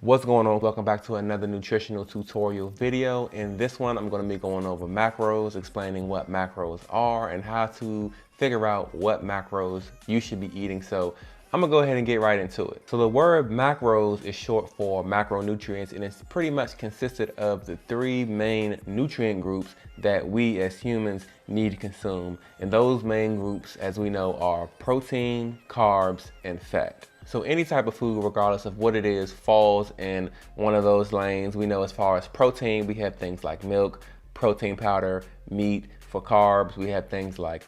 What's going on? Welcome back to another nutritional tutorial video. In this one, I'm going to be going over macros, explaining what macros are and how to figure out what macros you should be eating. So I'm gonna go ahead and get right into it. So the word macros is short for macronutrients, and it's pretty much consisted of the three main nutrient groups that we as humans need to consume. And those main groups, as we know, are protein, carbs, and fat. So any type of food, regardless of what it is, falls in one of those lanes. We know as far as protein, we have things like milk, protein powder, meat. For carbs, we have things like,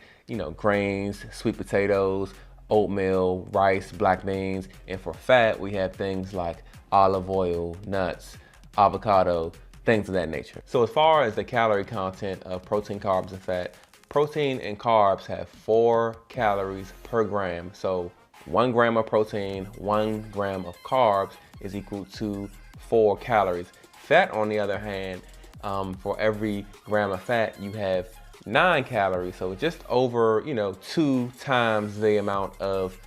grains, sweet potatoes, oatmeal, rice, black beans. And for fat, we have things like olive oil, nuts, avocado, things of that nature. So as far as the calorie content of protein, carbs, and fat, protein and carbs have 4 calories per gram. So 1 gram of protein, 1 gram of carbs is equal to 4 calories. Fat, on the other hand, for every gram of fat, you have 9 calories. So just over, 2 times the amount of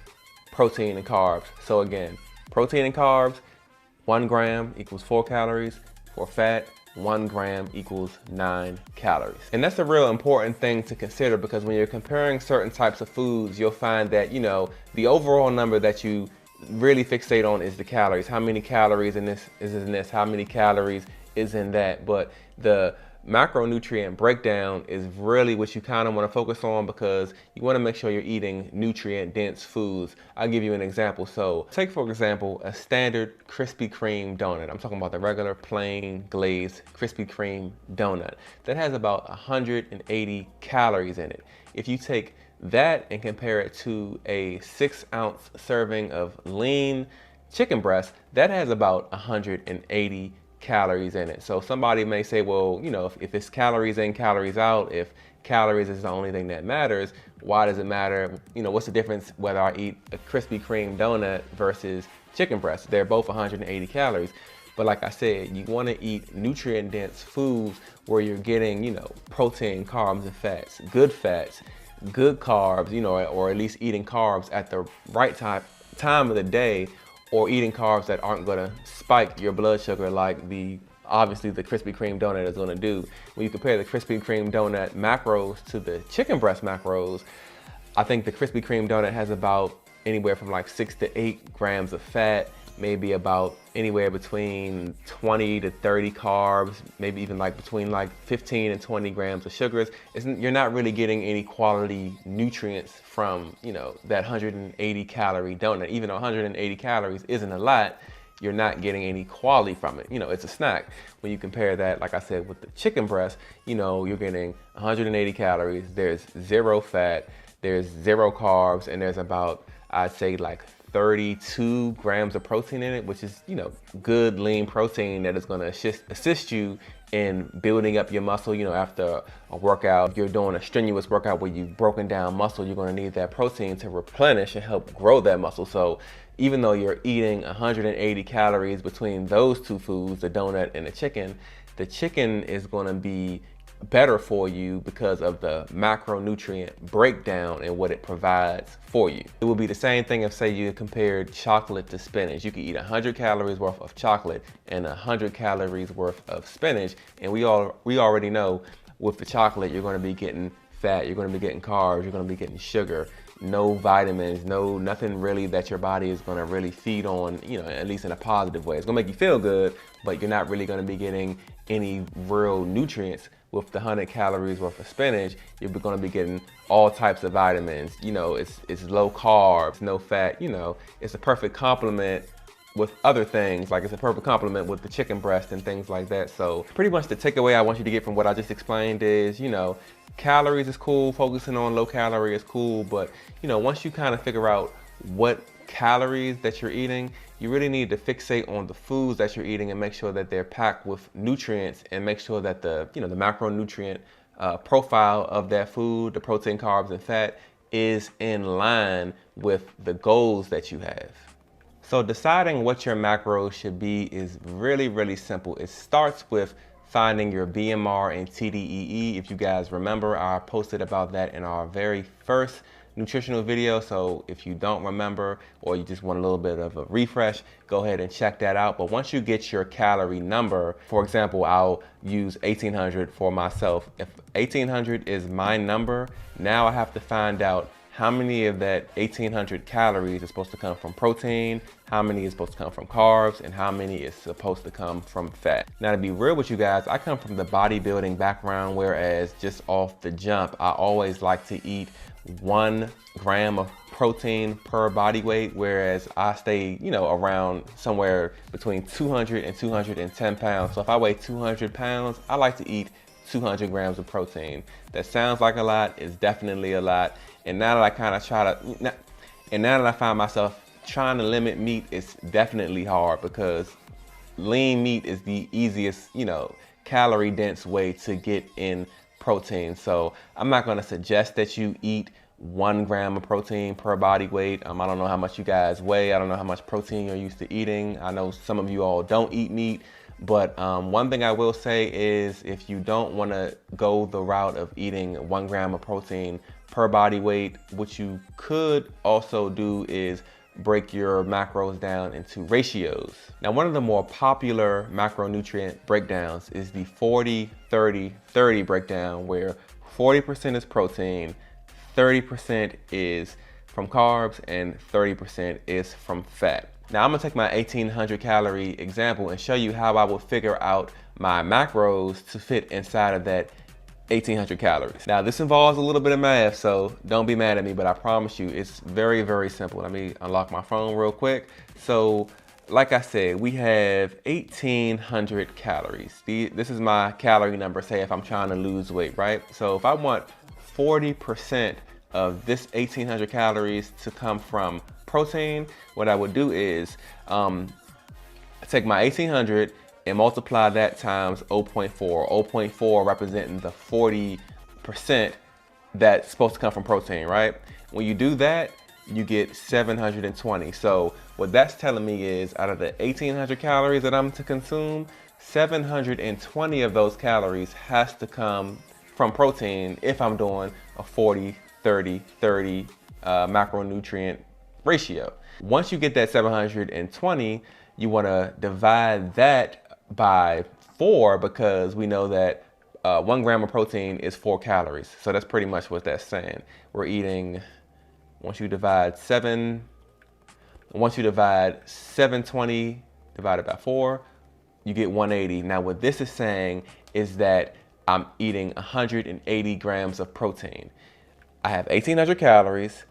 protein and carbs. So again, protein and carbs, 1 gram equals 4 calories. For fat, 1 gram equals 9 calories. And that's a real important thing to consider, because when you're comparing certain types of foods, you'll find that, the overall number that you really fixate on is the calories. How many calories in this is in this? How many calories is in that? But the macronutrient breakdown is really what you kind of want to focus on, because you want to make sure you're eating nutrient dense foods. I'll give you an example. So take, for example, a standard Krispy Kreme donut. I'm talking about the regular plain glazed Krispy Kreme donut that has about 180 calories in it. If you take that and compare it to a 6-ounce serving of lean chicken breast, that has about 180 calories in it. So somebody may say, well, if it's calories in, calories out, if calories is the only thing that matters, why does it matter? What's the difference whether I eat a Krispy Kreme donut versus chicken breast? They're both 180 calories. But like I said, you want to eat nutrient dense foods where you're getting, protein, carbs, and fats, good carbs, or at least eating carbs at the right time of the day, or eating carbs that aren't gonna spike your blood sugar like obviously the Krispy Kreme donut is gonna do. When you compare the Krispy Kreme donut macros to the chicken breast macros, I think the Krispy Kreme donut has about anywhere from like 6 to 8 grams of fat, maybe about anywhere between 20 to 30 carbs, maybe even like between like 15 and 20 grams of sugars. You're not really getting any quality nutrients from, that 180 calorie donut. Even though 180 calories isn't a lot, you're not getting any quality from it. It's a snack. When you compare that, like I said, with the chicken breast, you're getting 180 calories, there's 0 fat, there's 0 carbs, and there's about, I'd say, like 32 grams of protein in it, which is, good lean protein that is going to assist you in building up your muscle. After a workout, if you're doing a strenuous workout where you've broken down muscle, you're going to need that protein to replenish and help grow that muscle. So even though you're eating 180 calories between those two foods, the donut and the chicken is going to be better for you because of the macronutrient breakdown and what it provides for you. It would be the same thing if, say, you compared chocolate to spinach. You could eat 100 calories worth of chocolate and 100 calories worth of spinach, and we already know with the chocolate you're going to be getting fat, you're going to be getting carbs, you're going to be getting sugar, no vitamins, nothing really that your body is going to really feed on, at least in a positive way. It's going to make you feel good, but you're not really going to be getting any real nutrients. With the 100 calories worth of spinach, you're going to be getting all types of vitamins. It's low carbs, no fat. It's a perfect complement with other things. Like, it's a perfect complement with the chicken breast and things like that. So pretty much the takeaway I want you to get from what I just explained is, calories is cool, focusing on low calorie is cool, but once you kind of figure out what calories that you're eating, you really need to fixate on the foods that you're eating and make sure that they're packed with nutrients, and make sure that the macronutrient profile of that food, the protein, carbs, and fat, is in line with the goals that you have. So deciding what your macros should be is really, really simple. It starts with finding your BMR and TDEE. If you guys remember, I posted about that in our very first nutritional video, so if you don't remember or you just want a little bit of a refresh, go ahead and check that out. But once you get your calorie number, for example, I'll use 1800 for myself. If 1800 is my number, now I have to find out how many of that 1800 calories is supposed to come from protein, how many is supposed to come from carbs, and how many is supposed to come from fat. Now, to be real with you guys, I come from the bodybuilding background, whereas just off the jump, I always like to eat 1 gram of protein per body weight, whereas I stay, around somewhere between 200 and 210 pounds. So if I weigh 200 pounds, I like to eat 200 grams of protein. That sounds like a lot, it's definitely a lot. And now that I kind of now that I find myself trying to limit meat, it's definitely hard because lean meat is the easiest, calorie dense way to get in protein. So I'm not going to suggest that you eat 1 gram of protein per body weight. I don't know how much you guys weigh. I don't know how much protein you're used to eating. I know some of you all don't eat meat. But one thing I will say is if you don't want to go the route of eating 1 gram of protein per body weight, what you could also do is break your macros down into ratios. Now, one of the more popular macronutrient breakdowns is the 40-30-30 breakdown, where 40% is protein, 30% is from carbs, and 30% is from fat. Now, I'm gonna take my 1800 calorie example and show you how I would figure out my macros to fit inside of that 1800 calories. Now, this involves a little bit of math, so don't be mad at me, but I promise you it's very, very simple. Let me unlock my phone real quick. So, like I said, we have 1800 calories. This is my calorie number, say if I'm trying to lose weight, right? So if I want 40% of this 1800 calories to come from protein, what I would do is take my 1800 and multiply that times 0.4. 0.4 representing the 40% that's supposed to come from protein, right? When you do that, you get 720. So what that's telling me is out of the 1800 calories that I'm to consume, 720 of those calories has to come from protein if I'm doing a 40-30-30 macronutrient ratio. Once you get that 720, you want to divide that by 4 because we know that 1 gram of protein is 4 calories. So that's pretty much what that's saying. We're eating, once you divide 720 divided by 4, you get 180. Now what this is saying is that I'm eating 180 grams of protein. I have 1800 calories,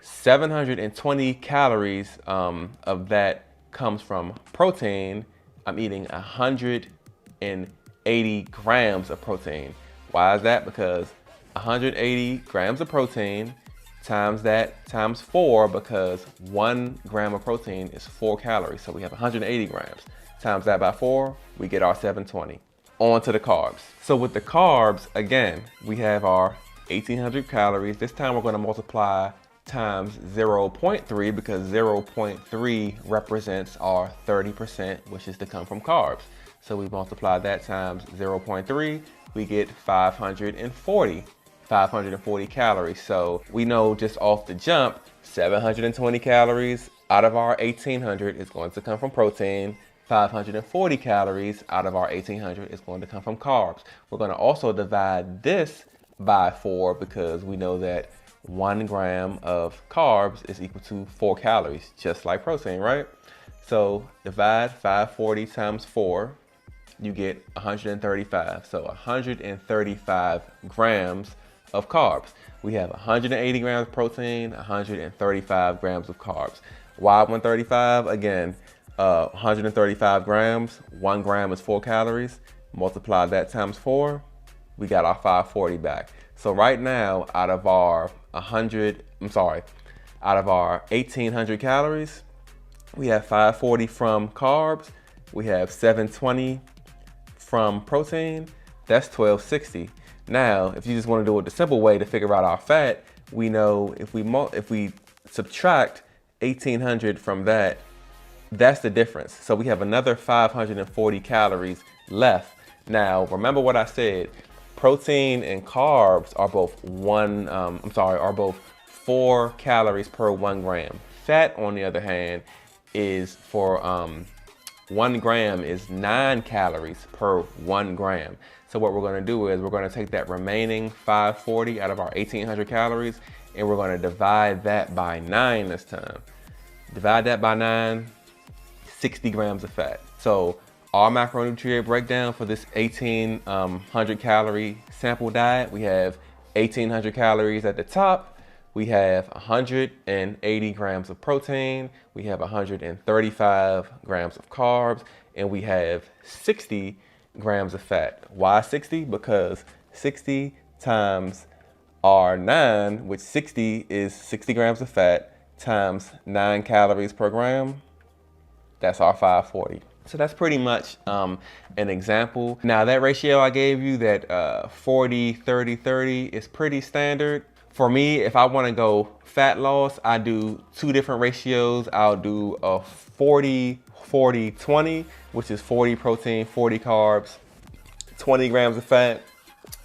720 calories of that comes from protein. I'm eating 180 grams of protein. Why is that? Because 180 grams of protein times that times 4, because 1 gram of protein is 4 calories. So we have 180 grams. Times that by 4, we get our 720. On to the carbs. So with the carbs, again, we have our 1800 calories. This time we're going to multiply times 0.3 because 0.3 represents our 30%, which is to come from carbs. So we multiply that times 0.3, we get 540 calories. So we know just off the jump, 720 calories out of our 1800 is going to come from protein. 540 calories out of our 1800 is going to come from carbs. We're going to also divide this by 4 because we know that 1 gram of carbs is equal to 4 calories, just like protein, right? So divide 540 times 4, you get 135. So 135 grams of carbs. We have 180 grams of protein, 135 grams of carbs. Why 135? Again, 135 grams, 1 gram is 4 calories. Multiply that times 4, we got our 540 back. So right now, out of our 1800 calories, we have 540 from carbs, we have 720 from protein, that's 1260. Now, if you just want to do it the simple way to figure out our fat, we know if we subtract 1800 from that, that's the difference. So we have another 540 calories left. Now, remember what I said, protein and carbs are both 4 calories per 1 gram. Fat, on the other hand, is for 1 gram is 9 calories per 1 gram. So what we're gonna do is we're gonna take that remaining 540 out of our 1800 calories and we're gonna divide that by 9 this time. Divide that by 9, 60 grams of fat. So our macronutrient breakdown for this 1800 calorie sample diet, we have 1800 calories at the top. We have 180 grams of protein, we have 135 grams of carbs, and we have 60 grams of fat. Why 60? Because 60 times our 9, which 60 is 60 grams of fat, times 9 calories per gram, that's our 540. So that's pretty much an example. Now that ratio I gave you, that 40, 30, 30 is pretty standard. For me, if I want to go fat loss, I do 2 different ratios. I'll do a 40, 40, 20, which is 40 protein, 40 carbs, 20 grams of fat.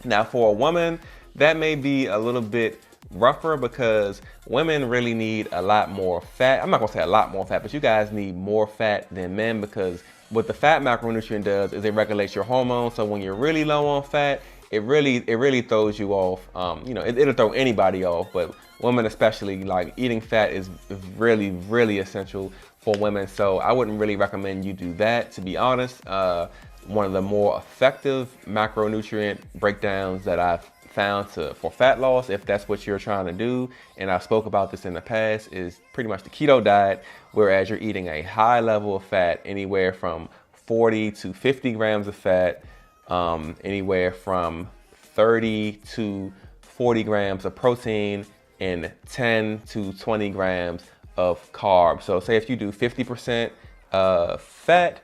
Now for a woman, that may be a little bit rougher because women really need a lot more fat. I'm not gonna say a lot more fat, but you guys need more fat than men, because what the fat macronutrient does is it regulates your hormones. So when you're really low on fat, it really throws you off. It'll throw anybody off, but women especially, like eating fat is really essential for women. So I wouldn't really recommend you do that, to be honest. One of the more effective macronutrient breakdowns that I've found for fat loss, if that's what you're trying to do, and I spoke about this in the past, is pretty much the keto diet, whereas you're eating a high level of fat, anywhere from 40 to 50 grams of fat, anywhere from 30 to 40 grams of protein, and 10 to 20 grams of carbs. So say if you do 50% fat,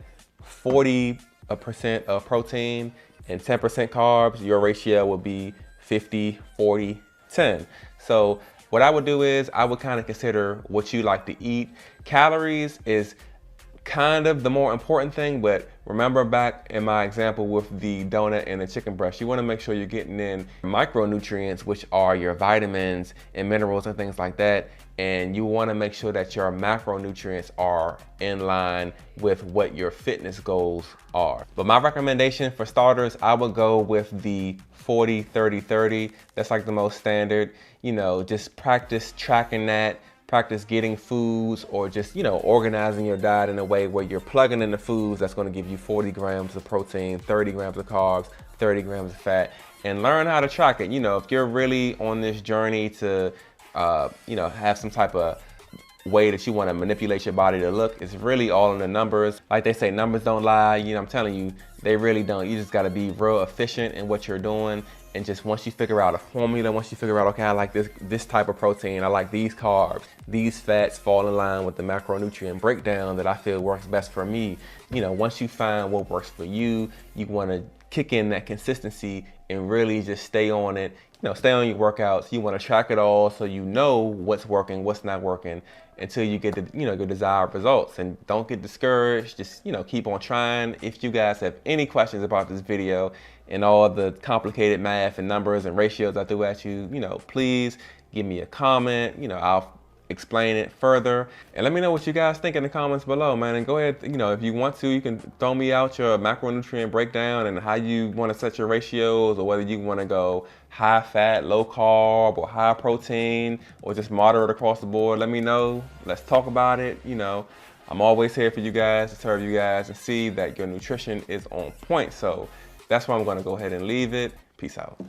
40% of protein, and 10% carbs, your ratio would be 50, 40, 10. So what I would do is I would kind of consider what you like to eat. Calories is kind of the more important thing, but remember back in my example with the donut and the chicken breast, you want to make sure you're getting in micronutrients, which are your vitamins and minerals and things like that. And you want to make sure that your macronutrients are in line with what your fitness goals are. But my recommendation for starters, I would go with the 40, 30, 30. That's like the most standard. Just practice tracking that. Practice getting foods, or just, organizing your diet in a way where you're plugging in the foods that's going to give you 40 grams of protein, 30 grams of carbs, 30 grams of fat, and learn how to track it. If you're really on this journey to, have some type of way that you want to manipulate your body to look, it's really all in the numbers. Like they say, numbers don't lie. I'm telling you, they really don't. You just got to be real efficient in what you're doing. And just once you figure out a formula, once you figure out, okay, I like this type of protein, I like these carbs, these fats fall in line with the macronutrient breakdown that I feel works best for me. Once you find what works for you, you want to kick in that consistency and really just stay on it. Stay on your workouts. You want to track it all so you know what's working, what's not working, until you get the your desired results. And don't get discouraged. Just keep on trying. If you guys have any questions about this video and all the complicated math and numbers and ratios I threw at you, please give me a comment. I'll explain it further, and let me know what you guys think in the comments below, man. And go ahead, if you want to, you can throw me out your macronutrient breakdown and how you want to set your ratios, or whether you want to go high fat, low carb, or high protein, or just moderate across the board. Let me know. Let's talk about it. I'm always here for you guys, to serve you guys and see that your nutrition is on point. So that's where I'm going to go ahead and leave it. Peace out.